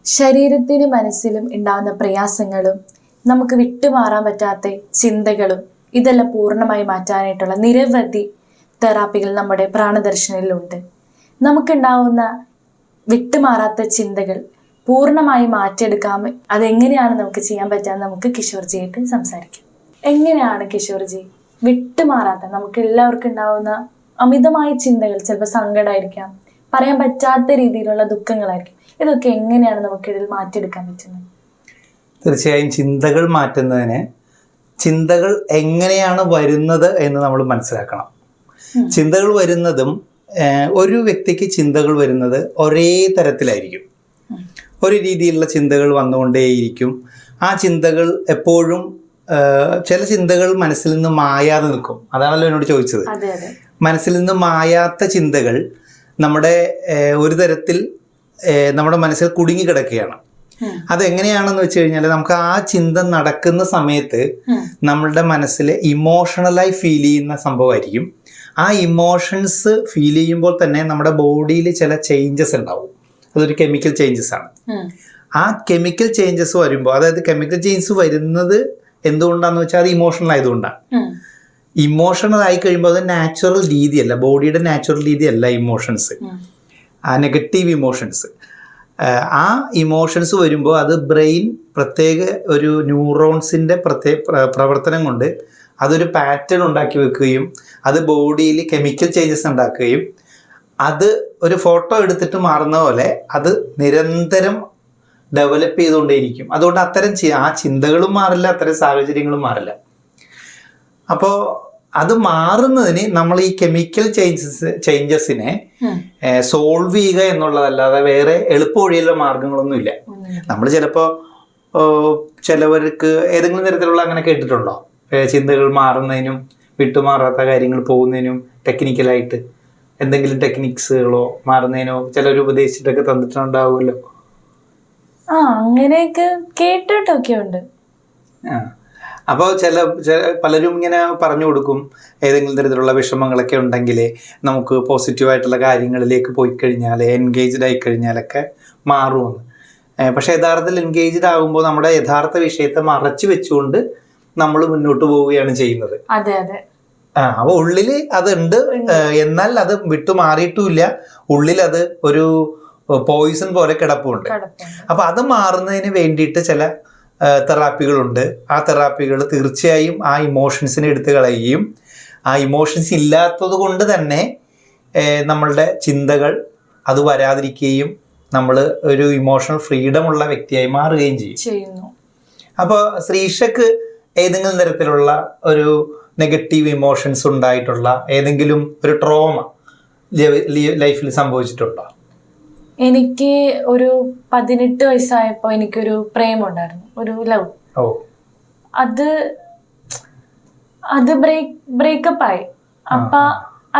ശരീരത്തിനും മനസ്സിലും ഉണ്ടാകുന്ന പ്രയാസങ്ങളും നമുക്ക് വിട്ടുമാറാൻ പറ്റാത്ത ചിന്തകളും ഇതെല്ലാം പൂർണ്ണമായി മാറ്റാനായിട്ടുള്ള നിരവധി തെറാപ്പികൾ നമ്മുടെ പ്രാണദർശനിലുണ്ട്. നമുക്കുണ്ടാവുന്ന വിട്ടുമാറാത്ത ചിന്തകൾ പൂർണ്ണമായി മാറ്റിയെടുക്കാം. അതെങ്ങനെയാണ് നമുക്ക് ചെയ്യാൻ പറ്റുക? നമുക്ക് കിഷോർജിയായിട്ട് സംസാരിക്കാം. എങ്ങനെയാണ് കിഷോർജി വിട്ടുമാറാത്ത, നമുക്ക് എല്ലാവർക്കും ഉണ്ടാവുന്ന അമിതമായ ചിന്തകൾ, ചിലപ്പോൾ സങ്കടമായിരിക്കാം, പറയാൻ പറ്റാത്ത രീതിയിലുള്ള ദുഃഖങ്ങളായിരിക്കും, ഇതൊക്കെ എങ്ങനെയാണ് നമുക്കിടയിൽ മാറ്റിയെടുക്കാൻ പറ്റുന്നത്? തീർച്ചയായും ചിന്തകൾ മാറ്റുന്നതിന് ചിന്തകൾ എങ്ങനെയാണ് വരുന്നത് എന്ന് നമ്മൾ മനസ്സിലാക്കണം. ചിന്തകൾ വരുന്നതും ഒരു വ്യക്തിക്ക് ചിന്തകൾ വരുന്നത് ഒരേ തരത്തിലായിരിക്കും. ഒരു രീതിയിലുള്ള ചിന്തകൾ വന്നുകൊണ്ടേയിരിക്കും. ആ ചിന്തകൾ എപ്പോഴും ചില ചിന്തകൾ മനസ്സിൽ നിന്ന് മായാതെ നിൽക്കും. അതാണല്ലോ എന്നോട് ചോദിച്ചത്. മനസ്സിൽ നിന്ന് മായാത്ത ചിന്തകൾ നമ്മുടെ ഒരു തരത്തിൽ നമ്മുടെ മനസ്സിൽ കുടുങ്ങിക്കിടക്കുകയാണ്. അതെങ്ങനെയാണെന്ന് വെച്ച് കഴിഞ്ഞാൽ, നമുക്ക് ആ ചിന്ത നടക്കുന്ന സമയത്ത് നമ്മളുടെ മനസ്സിൽ ഇമോഷണലായി ഫീൽ ചെയ്യുന്ന സംഭവമായിരിക്കും. ആ ഇമോഷൻസ് ഫീൽ ചെയ്യുമ്പോൾ തന്നെ നമ്മുടെ ബോഡിയിൽ ചില ചേഞ്ചസ് ഉണ്ടാവും. അതൊരു കെമിക്കൽ ചേഞ്ചസ് ആണ്. ആ കെമിക്കൽ ചേഞ്ചസ് വരുമ്പോൾ, അതായത് കെമിക്കൽ ചേഞ്ചസ് വരുന്നത് എന്തുകൊണ്ടാന്ന് വെച്ചാൽ അത് ഇമോഷണൽ ആയതുകൊണ്ടാണ്. ഇമോഷണൽ ആയി കഴിയുമ്പോൾ അത് നാച്ചുറൽ രീതിയല്ല, ബോഡിയുടെ നാച്ചുറൽ രീതിയല്ല ഇമോഷൻസ്. ആ നെഗറ്റീവ് ഇമോഷൻസ്, ആ ഇമോഷൻസ് വരുമ്പോൾ അത് ബ്രെയിൻ പ്രത്യേക ഒരു ന്യൂറോൺസിൻ്റെ പ്രവർത്തനം കൊണ്ട് അതൊരു പാറ്റേൺ ഉണ്ടാക്കി വെക്കുകയും അത് ബോഡിയിൽ കെമിക്കൽ ചേഞ്ചസ് ഉണ്ടാക്കുകയും അത് ഒരു ഫോട്ടോ എടുത്തിട്ട് മാറുന്ന പോലെ അത് നിരന്തരം ഡെവലപ്പ് ചെയ്തുകൊണ്ടേയിരിക്കും. അതുകൊണ്ട് അത്തരം ആ ചിന്തകളും മാറില്ല, അത്തരം സാഹചര്യങ്ങളും മാറില്ല. അപ്പോൾ അത് മാറുന്നതിന് നമ്മൾ ഈ കെമിക്കൽ ചേഞ്ചസിനെ സോൾവ് ചെയ്യുക എന്നുള്ളതല്ലാതെ വേറെ എളുപ്പ വഴിയുള്ള മാർഗങ്ങളൊന്നും ഇല്ല. നമ്മൾ ചിലപ്പോൾ ചിലവർക്ക് ഏതെങ്കിലും തരത്തിലുള്ള അങ്ങനെ കേട്ടിട്ടുണ്ടോ? ചിന്തകൾ മാറുന്നതിനും വിട്ടുമാറാത്ത കാര്യങ്ങൾ പോകുന്നതിനും ടെക്നിക്കലായിട്ട് എന്തെങ്കിലും ടെക്നിക്സുകളോ മാറുന്നതിനോ ചിലർ ഉപദേശിച്ചിട്ടൊക്കെ തന്നിട്ടുണ്ടാവുമല്ലോ. അങ്ങനെയൊക്കെ കേട്ടിട്ടൊക്കെ ഉണ്ട്. അപ്പോൾ പലരും ഇങ്ങനെ പറഞ്ഞു കൊടുക്കും, ഏതെങ്കിലും തരത്തിലുള്ള വിഷമങ്ങളൊക്കെ ഉണ്ടെങ്കിൽ നമുക്ക് പോസിറ്റീവായിട്ടുള്ള കാര്യങ്ങളിലേക്ക് പോയി കഴിഞ്ഞാൽ, എൻഗേജ്ഡ് ആയി കഴിഞ്ഞാലൊക്കെ മാറുമെന്ന്. പക്ഷേ യഥാർത്ഥത്തിൽ എൻഗേജ്ഡ് ആകുമ്പോൾ നമ്മുടെ യഥാർത്ഥ വിഷയത്തെ മറച്ചു വെച്ചുകൊണ്ട് നമ്മൾ മുന്നോട്ട് പോവുകയാണ് ചെയ്യുന്നത്. അപ്പോൾ ഉള്ളിൽ അതുണ്ട്, എന്നാൽ അത് വിട്ടു മാറിയിട്ടുമില്ല. ഉള്ളിൽ അത് ഒരു പോയിസൺ പോലെ കിടപ്പുണ്ട്. അപ്പോൾ അത് മാറുന്നതിന് വേണ്ടിയിട്ട് ചില തെറാപ്പികളുണ്ട്. ആ തെറാപ്പികൾ തീർച്ചയായും ആ ഇമോഷൻസിനെ എടുത്ത് കളയുകയും ആ ഇമോഷൻസ് ഇല്ലാത്തത് കൊണ്ട് തന്നെ നമ്മളുടെ ചിന്തകൾ അത് വരാതിരിക്കുകയും നമ്മൾ ഒരു ഇമോഷണൽ ഫ്രീഡം ഉള്ള വ്യക്തിയായി മാറുകയും ചെയ്യുന്നു. അപ്പോൾ ശ്രീഷക്ക് ഏതെങ്കിലും തരത്തിലുള്ള ഒരു നെഗറ്റീവ് ഇമോഷൻസ് ഉണ്ടായിട്ടുള്ള ഏതെങ്കിലും ഒരു ട്രോമ ലൈഫിൽ സംഭവിച്ചിട്ടുണ്ടോ? എനിക്ക് ഒരു 18 വയസ്സായപ്പോൾ എനിക്കൊരു പ്രേമം ഉണ്ടായിരുന്നു, ഒരു ലവ്. അത് ബ്രേക്കപ്പ് ആയി. അപ്പൊ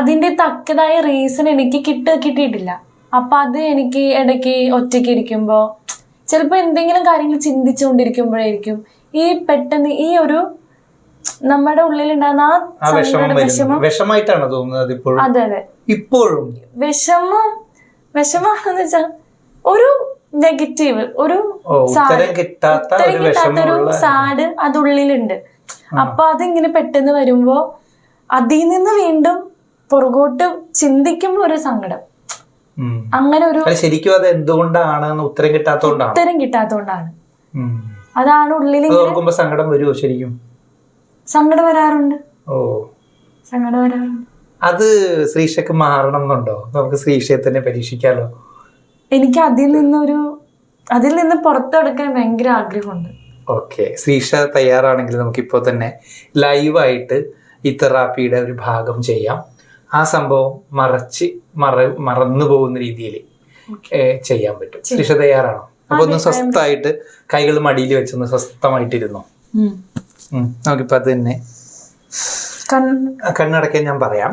അതിന്റെ തക്കതായ റീസൺ എനിക്ക് കിട്ടിയിട്ടില്ല. അപ്പൊ അത് എനിക്ക് ഇടയ്ക്ക് ഒറ്റയ്ക്ക് ഇരിക്കുമ്പോ ചിലപ്പോ എന്തെങ്കിലും കാര്യങ്ങൾ ചിന്തിച്ചുകൊണ്ടിരിക്കുമ്പോഴായിരിക്കും ഈ പെട്ടെന്ന് ഈ ഒരു നമ്മുടെ ഉള്ളിലുണ്ടാകുന്ന ആ വിഷമമായിട്ടാണ് തോന്നുന്നത്. അതെ, ഇപ്പോഴും വിഷമാണെന്ന് വെച്ചാൽ ഒരു നെഗറ്റീവ്, ഒരു കിട്ടാത്തൊരു സാഡ് അതുള്ളിലുണ്ട്. അപ്പൊ അതിങ്ങനെ പെട്ടെന്ന് വരുമ്പോ അതിൽ നിന്ന് വീണ്ടും പുറകോട്ട് ചിന്തിക്കുമ്പോ ഒരു സങ്കടം. അങ്ങനെ ഒരു ശരിക്കും അത് എന്തുകൊണ്ടാണ് ഉത്തരം കിട്ടാത്തോണ്ടാണ്. അതാണ് ഉള്ളിൽ സങ്കടം വരുമോ? ശരിക്കും സങ്കടം വരാറുണ്ട്. അത് ശ്രീഷക്ക് മാറണം എന്നുണ്ടോ? നമുക്ക് ശ്രീഷയെ തന്നെ പരീക്ഷിക്കാലോ. എനിക്ക് അതിൽ നിന്ന് പുറത്തെടുക്കാൻ ഭയങ്കര ആഗ്രഹമുണ്ട്. ഓക്കെ, ശ്രീഷ തയ്യാറാണെങ്കിൽ നമുക്കിപ്പോൾ തന്നെ ലൈവായിട്ട് ഈ തെറാപ്പിയുടെ ഒരു ഭാഗം ചെയ്യാം. ആ സംഭവം മറന്നു പോകുന്ന രീതിയിൽ ചെയ്യാൻ പറ്റും. ശ്രീഷ തയ്യാറാണോ? അപ്പൊ ഒന്ന് സ്വസ്ഥമായിട്ട് കൈകൾ മടിയിൽ വെച്ചൊന്ന് സ്വസ്ഥമായിട്ടിരുന്നോ. നമുക്കിപ്പോൾ അത് തന്നെ കണ്ണടക്കാൻ ഞാൻ പറയാം.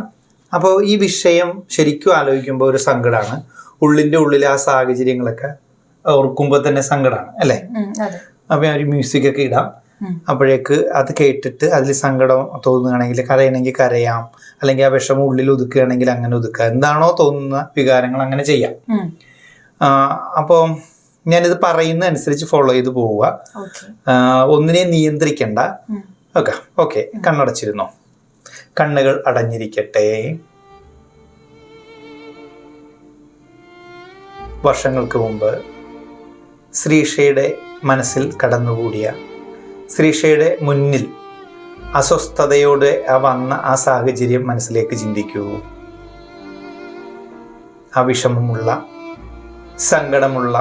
അപ്പോൾ ഈ വിഷയം ശരിക്കും ആലോചിക്കുമ്പോൾ ഒരു സങ്കടമാണ്. ഉള്ളിൻ്റെ ഉള്ളിൽ ആ സാഹചര്യങ്ങളൊക്കെ ഓർക്കുമ്പോൾ തന്നെ സങ്കടമാണ് അല്ലേ? അപ്പം ഞാൻ ഒരു മ്യൂസിക്കൊക്കെ ഇടാം. അപ്പോഴേക്ക് അത് കേട്ടിട്ട് അതിൽ സങ്കടം തോന്നുകയാണെങ്കിൽ കരയണമെങ്കിൽ കരയാം, അല്ലെങ്കിൽ ആ വിഷമം ഉള്ളിൽ ഒതുക്കുകയാണെങ്കിൽ അങ്ങനെ ഒതുക്കുക. എന്താണോ തോന്നുന്ന വികാരങ്ങൾ അങ്ങനെ ചെയ്യാം. അപ്പോൾ ഞാനിത് പറയുന്ന അനുസരിച്ച് ഫോളോ ചെയ്ത് പോവുക. ഒന്നിനെ നിയന്ത്രിക്കണ്ട. Okay okay, കണ്ണടച്ചിരുന്നോ? കണ്ണുകൾ അടഞ്ഞിരിക്കട്ടെ. വർഷങ്ങൾക്ക് മുമ്പ് ശ്രീഷയുടെ മനസ്സിൽ കടന്നുകൂടിയ, ശ്രീഷയുടെ മുന്നിൽ അസ്വസ്ഥതയോടെ വന്ന ആ സാഹചര്യം മനസ്സിലേക്ക് ചിന്തിക്കൂ. ആ വിഷമമുള്ള, സങ്കടമുള്ള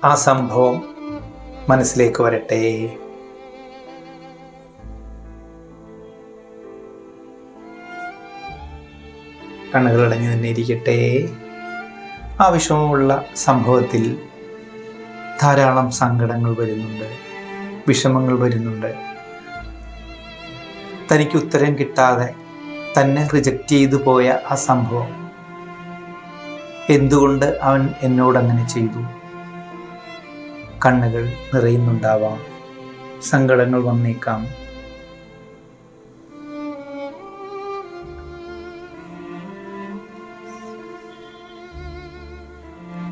ആ സംഭവം മനസ്സിലേക്ക് വരട്ടെ. കണ്ണുകളടഞ്ഞു തന്നെ ഇരിക്കട്ടെ. ആ വിഷമമുള്ള സംഭവത്തിൽ ധാരാളം സങ്കടങ്ങൾ വരുന്നുണ്ട്, വിഷമങ്ങൾ വരുന്നുണ്ട്. തനിക്ക് ഉത്തരം കിട്ടാതെ തന്നെ റിജക്റ്റ് ചെയ്തു പോയ ആ സംഭവം, എന്തുകൊണ്ട് അവൻ എന്നോടങ്ങനെ ചെയ്തു? കണ്ണുകൾ നിറയുന്നുണ്ടാവാം, സങ്കടങ്ങൾ വന്നേക്കാം.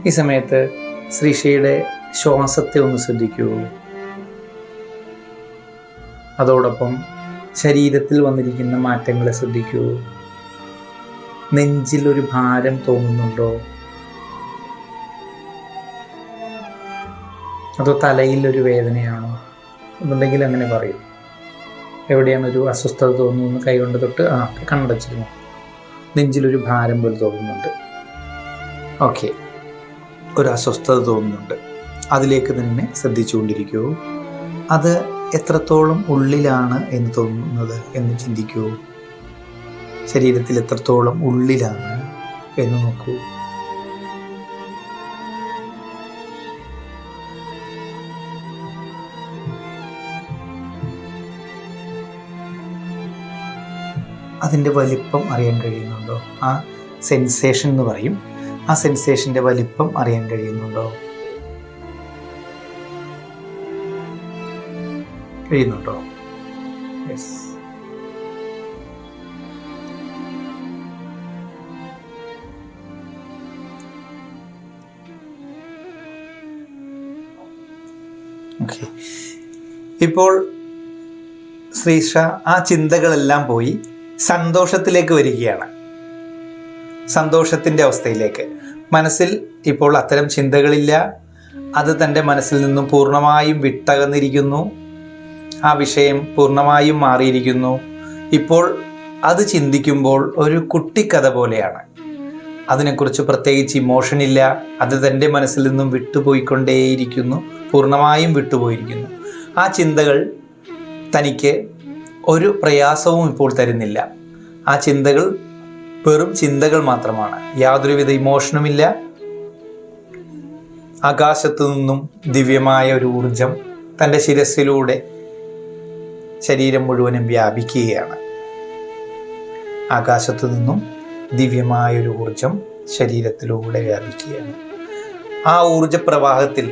ഈ സമയത്ത് ശ്രീഷയുടെ ശ്വാസത്തെ ഒന്ന് ശ്രദ്ധിക്കൂ. അതോടൊപ്പം ശരീരത്തിൽ വന്നിരിക്കുന്ന മാറ്റങ്ങളെ ശ്രദ്ധിക്കൂ. നെഞ്ചിലൊരു ഭാരം തോന്നുന്നുണ്ടോ? അതോ തലയിൽ ഒരു വേദനയാണോ? എന്നുണ്ടെങ്കിൽ അങ്ങനെ പറയൂ. എവിടെയാണ് ഒരു അസ്വസ്ഥത തോന്നുന്നു? കൈകൊണ്ട് തൊട്ട് കണ്ണടച്ചിരുന്നു. നെഞ്ചിലൊരു ഭാരം പോലെ തോന്നുന്നുണ്ട്. ഓക്കെ, ഒരു അസ്വസ്ഥത തോന്നുന്നുണ്ട്. അതിലേക്ക് തന്നെ ശ്രദ്ധിച്ചുകൊണ്ടിരിക്കൂ. അത് എത്രത്തോളം ഉള്ളിലാണ് എന്ന് തോന്നുന്നത് എന്ന് ചിന്തിക്കൂ. ശരീരത്തിൽ എത്രത്തോളം ഉള്ളിലാണ് എന്ന് നോക്കൂ. അതിൻ്റെ വലിപ്പം അറിയാൻ കഴിയുന്നുണ്ടോ? ആ സെൻസേഷൻ എന്ന് പറയും. ആ സെൻസേഷൻ്റെ വലിപ്പം അറിയാൻ കഴിയുന്നുണ്ടോ? കഴിയുന്നുണ്ടോ? യെസ്. ഓക്കെ, ഇപ്പോൾ ശ്രീഷ ആ ചിന്തകളെല്ലാം പോയി സന്തോഷത്തിലേക്ക് വരികയാണ്. സന്തോഷത്തിൻ്റെ അവസ്ഥയിലേക്ക്. മനസ്സിൽ ഇപ്പോൾ അത്തരം ചിന്തകളില്ല. അത് തൻ്റെ മനസ്സിൽ നിന്നും പൂർണ്ണമായും വിട്ടകന്നിരിക്കുന്നു. ആ വിഷയം പൂർണ്ണമായും മാറിയിരിക്കുന്നു. ഇപ്പോൾ അത് ചിന്തിക്കുമ്പോൾ ഒരു കുട്ടിക്കഥ പോലെയാണ്. അതിനെക്കുറിച്ച് പ്രത്യേകിച്ച് ഇമോഷനില്ല. അത് തൻ്റെ മനസ്സിൽ നിന്നും വിട്ടുപോയിക്കൊണ്ടേയിരിക്കുന്നു, പൂർണ്ണമായും വിട്ടുപോയിരിക്കുന്നു. ആ ചിന്തകൾ തനിക്ക് ഒരു പ്രയാസവും ഇപ്പോൾ തരുന്നില്ല. ആ ചിന്തകൾ വെറും ചിന്തകൾ മാത്രമാണ്. യാതൊരുവിധ ഇമോഷനുമില്ല. ആകാശത്തു നിന്നും ദിവ്യമായ ഒരു ഊർജം തൻ്റെ ശിരസിലൂടെ ശരീരം മുഴുവനും വ്യാപിക്കുകയാണ്. ആകാശത്തു നിന്നും ദിവ്യമായൊരു ഊർജം ശരീരത്തിലൂടെ വ്യാപിക്കുകയാണ്. ആ ഊർജപ്രവാഹത്തിൽ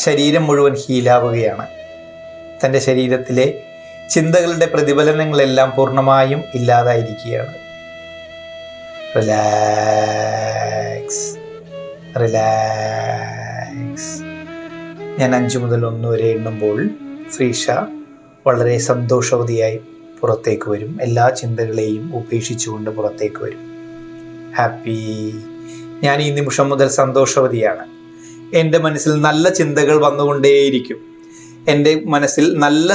ശരീരം മുഴുവൻ ഹീലാവുകയാണ്. തൻ്റെ ശരീരത്തിലെ ചിന്തകളുടെ പ്രതിഫലനങ്ങളെല്ലാം പൂർണ്ണമായും ഇല്ലാതായിരിക്കുകയാണ്. Relax, relax. ഞാൻ 5 മുതൽ 1 വരെ എണ്ണുമ്പോൾ ശ്രീഷ വളരെ സന്തോഷവതിയായി പുറത്തേക്ക് വരും. എല്ലാ ചിന്തകളെയും ഉപേക്ഷിച്ചുകൊണ്ട് പുറത്തേക്ക് വരും. ഹാപ്പി. ഞാൻ ഈ നിമിഷം മുതൽ സന്തോഷവതിയാണ്. എൻ്റെ മനസ്സിൽ നല്ല ചിന്തകൾ വന്നുകൊണ്ടേയിരിക്കും. എൻ്റെ മനസ്സിൽ നല്ല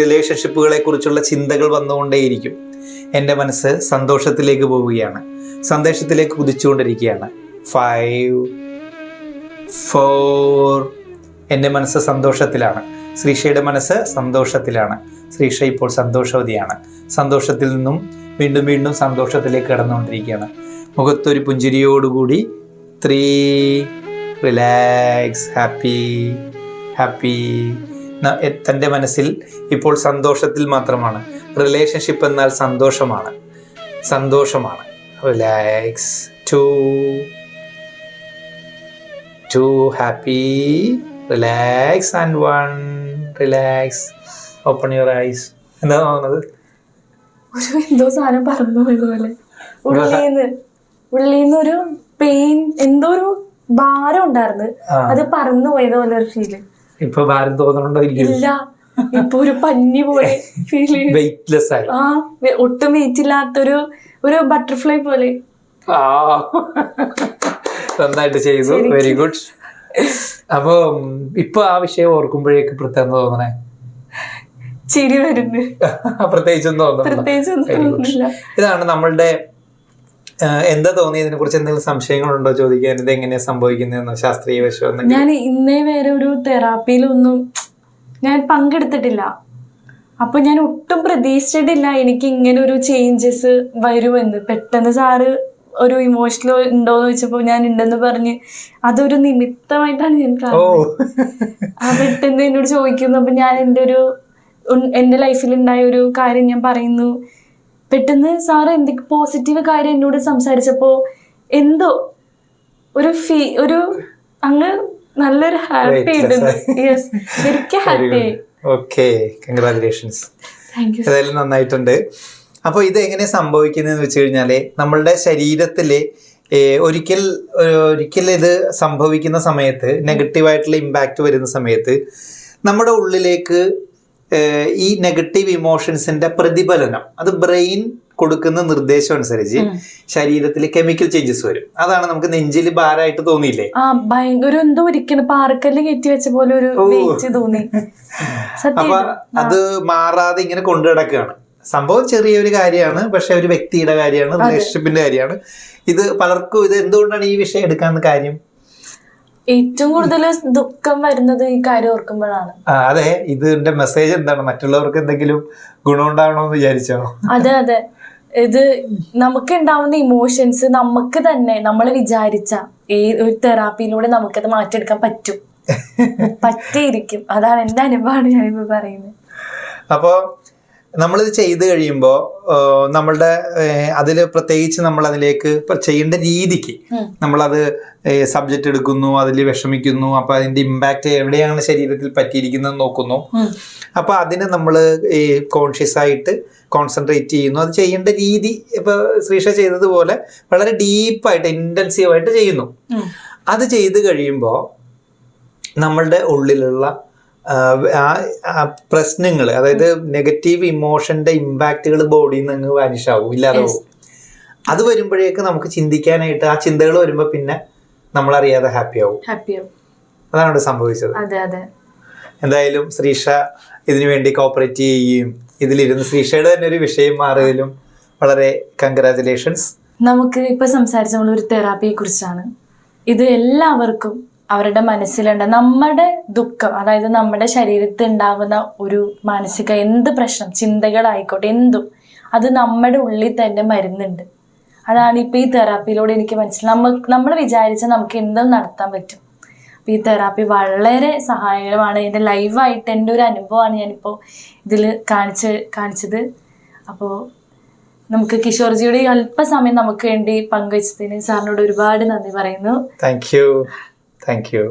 റിലേഷൻഷിപ്പുകളെ കുറിച്ചുള്ള ചിന്തകൾ വന്നുകൊണ്ടേയിരിക്കും. എൻ്റെ മനസ്സ് സന്തോഷത്തിലേക്ക് പോവുകയാണ്, സന്തോഷത്തിലേക്ക് കുതിച്ചുകൊണ്ടിരിക്കുകയാണ്. 5, 4. എൻ്റെ മനസ്സ് സന്തോഷത്തിലാണ്. ശ്രീഷയുടെ മനസ്സ് സന്തോഷത്തിലാണ്. ശ്രീഷ ഇപ്പോൾ സന്തോഷവതിയാണ്. സന്തോഷത്തിൽ നിന്നും വീണ്ടും വീണ്ടും സന്തോഷത്തിലേക്ക് കടന്നുകൊണ്ടിരിക്കുകയാണ്. മുഖത്തൊരു പുഞ്ചിരിയോടുകൂടി 3. Relax, happy, happy. തൻ്റെ മനസ്സിൽ ഇപ്പോൾ സന്തോഷത്തിൽ മാത്രമാണ്. റിലേഷൻഷിപ്പ് എന്നാൽ സന്തോഷമാണ്, സന്തോഷമാണ്. Relax. 2 happy. Relax and 1. Relax. Open your eyes. എന്താ തോന്നുന്നത്? എന്തോ സാധനം പറന്നു പോയതുപോലെ. ഉള്ളീന്ന് ഒരു പെയിൻ, എന്തോ ഒരു ഭാരം ഉണ്ടായിരുന്നു, അത് പറന്നു പോയത് പോലെ ഒരു ഫീല്. ഇപ്പൊ ഭാരം തോന്നണുണ്ടോ? ഇല്ല, ഇപ്പൊ ഒരു പഞ്ഞി പോലെ ഫീൽ ചെയ്യും. വെയിറ്റ്ലെസ് ആയി. ഒട്ടും വെയിറ്റ് ഇല്ലാത്തൊരു ഒരു ബട്ടർഫ്ലൈ പോലെ. നന്നായിട്ട് ചെയ്തു, വെരി ഗുഡ്. അപ്പൊ ഇപ്പൊ ആ വിഷയം ഓർക്കുമ്പോഴേക്ക് പ്രത്യേകം തോന്നണേ? ചിരി വരുന്നു. പ്രത്യേകിച്ചൊന്നും തോന്നുന്നില്ല. ഇതാണ് നമ്മളുടെ എന്താ തോന്നിയതിനെ കുറിച്ച് എന്തെങ്കിലും സംശയങ്ങളുണ്ടോ ചോദിക്കാൻ? ഇത് എങ്ങനെയാ സംഭവിക്കുന്നതെന്നോ ശാസ്ത്രീയ വശം? ഞാൻ ഇന്നേ വേറെ ഒരു തെറാപ്പിയിലൊന്നും ഞാൻ പങ്കെടുത്തിട്ടില്ല. അപ്പൊ ഞാൻ ഒട്ടും പ്രതീക്ഷിച്ചിട്ടില്ല എനിക്ക് ഇങ്ങനെ ഒരു ചേഞ്ചസ് വരുമെന്ന്. പെട്ടെന്ന് സാറ് ഒരു ഇമോഷണൽ ഉണ്ടോന്ന് ചോദിച്ചപ്പോ ഞാൻ ഉണ്ടെന്ന് പറഞ്ഞ് അതൊരു നിമിത്തമായിട്ടാണ് ഞാൻ കാണുന്നത്. പെട്ടെന്ന് എന്നോട് ചോദിക്കുന്നു. അപ്പൊ ഞാൻ എൻ്റെ ലൈഫിൽ ഉണ്ടായ ഒരു കാര്യം ഞാൻ പറയുന്നു. പെട്ടെന്ന് സാറ് എന്തൊക്കെ പോസിറ്റീവ് കാര്യം എന്നോട് സംസാരിച്ചപ്പോ എന്തോ ഒരു അങ്ങ് നല്ലൊരു ഹാപ്പി ആയിട്ടുണ്ട്. യെസ്, ശരിക്കും ഹാപ്പി. Okay, congratulations. ഏതായാലും നന്നായിട്ടുണ്ട്. അപ്പോൾ ഇത് എങ്ങനെ സംഭവിക്കുന്നതെന്ന് വെച്ച് കഴിഞ്ഞാൽ നമ്മളുടെ ശരീരത്തിൽ ഒരിക്കൽ ഇത് സംഭവിക്കുന്ന സമയത്ത്, നെഗറ്റീവായിട്ടുള്ള ഇമ്പാക്റ്റ് വരുന്ന സമയത്ത് നമ്മുടെ ഉള്ളിലേക്ക് ഈ നെഗറ്റീവ് ഇമോഷൻസിന്റെ പ്രതിഫലനം, അത് ബ്രെയിൻ കൊടുക്കുന്ന നിർദ്ദേശം അനുസരിച്ച് ശരീരത്തിൽ കെമിക്കൽ ചേഞ്ചസ് വരും. അതാണ് നമുക്ക് നെഞ്ചിൽ ഭാരമായിട്ട് തോന്നിയില്ലേ? ഭയങ്കര എന്തോ ഒരിക്കലും പാറക്കല്ല് കയറ്റി വെച്ച പോലെ ഒരു തോന്നി. അപ്പൊ അത് മാറാതെ ഇങ്ങനെ കൊണ്ടു കിടക്കുകയാണ്. സംഭവം ചെറിയൊരു കാര്യമാണ്, പക്ഷെ ഒരു വ്യക്തിയുടെ കാര്യമാണ്, റിലേഷൻഷിപ്പിന്റെ കാര്യമാണ്. ഇത് പലർക്കും ഇത് എന്തുകൊണ്ടാണ് ഈ വിഷയം എടുക്കാൻ കാര്യം? ഏറ്റവും കൂടുതൽ ദുഃഖം വരുന്നത് ഈ കാര്യം ഓർക്കുമ്പോഴാണ്. അതെ, ഇതിന്റെ മെസ്സേജ് എന്താണ്? മറ്റുള്ളവർക്ക് എന്തെങ്കിലും ഗുണം ഉണ്ടാവണമെന്ന് വിചാരിച്ചോ? അതെ അതെ, ഇത് നമുക്ക് ഉണ്ടാവുന്ന ഇമോഷൻസ് നമുക്ക് തന്നെ നമ്മൾ വിചാരിച്ച ഒരു തെറാപ്പിയിലൂടെ നമുക്കത് മാറ്റിയെടുക്കാൻ പറ്റിയിരിക്കും. അതാണ് എന്റെ അനുഭവമാണ് ഞാനിപ്പോ പറയുന്നത്. അപ്പോ നമ്മളിത് ചെയ്ത് കഴിയുമ്പോൾ നമ്മളുടെ അതിൽ പ്രത്യേകിച്ച് നമ്മൾ അതിലേക്ക് ചെയ്യേണ്ട രീതിക്ക് നമ്മളത് സബ്ജക്റ്റ് എടുക്കുന്നു, അതിൽ വിഷമിക്കുന്നു. അപ്പൊ അതിന്റെ ഇമ്പാക്റ്റ് എവിടെയാണ് ശരീരത്തിൽ പറ്റിയിരിക്കുന്നത് നോക്കുന്നു. അപ്പൊ അതിനെ നമ്മൾ കോൺഷ്യസ് ആയിട്ട് കോൺസെൻട്രേറ്റ് ചെയ്യുന്നു. അത് ചെയ്യേണ്ട രീതി ഇപ്പൊ ശ്രീഷ ചെയ്തതുപോലെ വളരെ ഡീപ്പായിട്ട് ഇന്റൻസീവായിട്ട് ചെയ്യുന്നു. അത് ചെയ്ത് കഴിയുമ്പോൾ നമ്മളുടെ ഉള്ളിലുള്ള പ്രശ്നങ്ങൾ, അതായത് നെഗറ്റീവ് ഇമോഷന്റെ ഇമ്പാക്റ്റുകൾ ബോഡിയിൽ നിന്ന് വാനിഷ് ആവും, ഇല്ലാതെ പോകും. അത് വരുമ്പോഴേക്ക് നമുക്ക് ചിന്തിക്കാനായിട്ട്, ആ ചിന്തകൾ വരുമ്പോൾ പിന്നെ നമ്മളറിയാതെ ഹാപ്പി ആവും. അതാണ് ഇവിടെ സംഭവിച്ചത്. എന്തായാലും ശ്രീഷ ഇതിനു വേണ്ടി കോപ്പറേറ്റ് ചെയ്യുകയും ഇതിലിരുന്ന് ശ്രീഷയുടെ തന്നെ ഒരു വിഷയം മാറിയതിലും വളരെ കൺഗ്രാജുലേഷൻസ്. നമുക്ക് ഇപ്പൊ സംസാരിച്ച നമ്മളൊരു തെറാപ്പിയെ കുറിച്ചാണ്. ഇത് എല്ലാവർക്കും അവരുടെ മനസ്സിലുണ്ട്. നമ്മുടെ ദുഃഖം, അതായത് നമ്മുടെ ശരീരത്തിൽ ഉണ്ടാകുന്ന ഒരു മാനസിക എന്ത് പ്രശ്നം, ചിന്തകളായിക്കോട്ടെ, എന്തും അത് നമ്മുടെ ഉള്ളിൽ തന്നെ മരുന്നുണ്ട്. അതാണ് ഇപ്പൊ ഈ തെറാപ്പിയിലൂടെ എനിക്ക് മനസ്സിലായി. നമ്മൾ വിചാരിച്ചാൽ നമുക്ക് എന്തും നടത്താൻ പറ്റും. അപ്പൊ ഈ തെറാപ്പി വളരെ സഹായകരമാണ്. എൻ്റെ ലൈവായിട്ട് എൻ്റെ ഒരു അനുഭവമാണ് ഞാനിപ്പോൾ ഇതിൽ കാണിച്ചത്. അപ്പോൾ നമുക്ക് കിഷോർജിയുടെ അല്പസമയം നമുക്ക് വേണ്ടി പങ്കുവച്ചതിന് സാറിനോട് ഒരുപാട് നന്ദി പറയുന്നു. Thank you.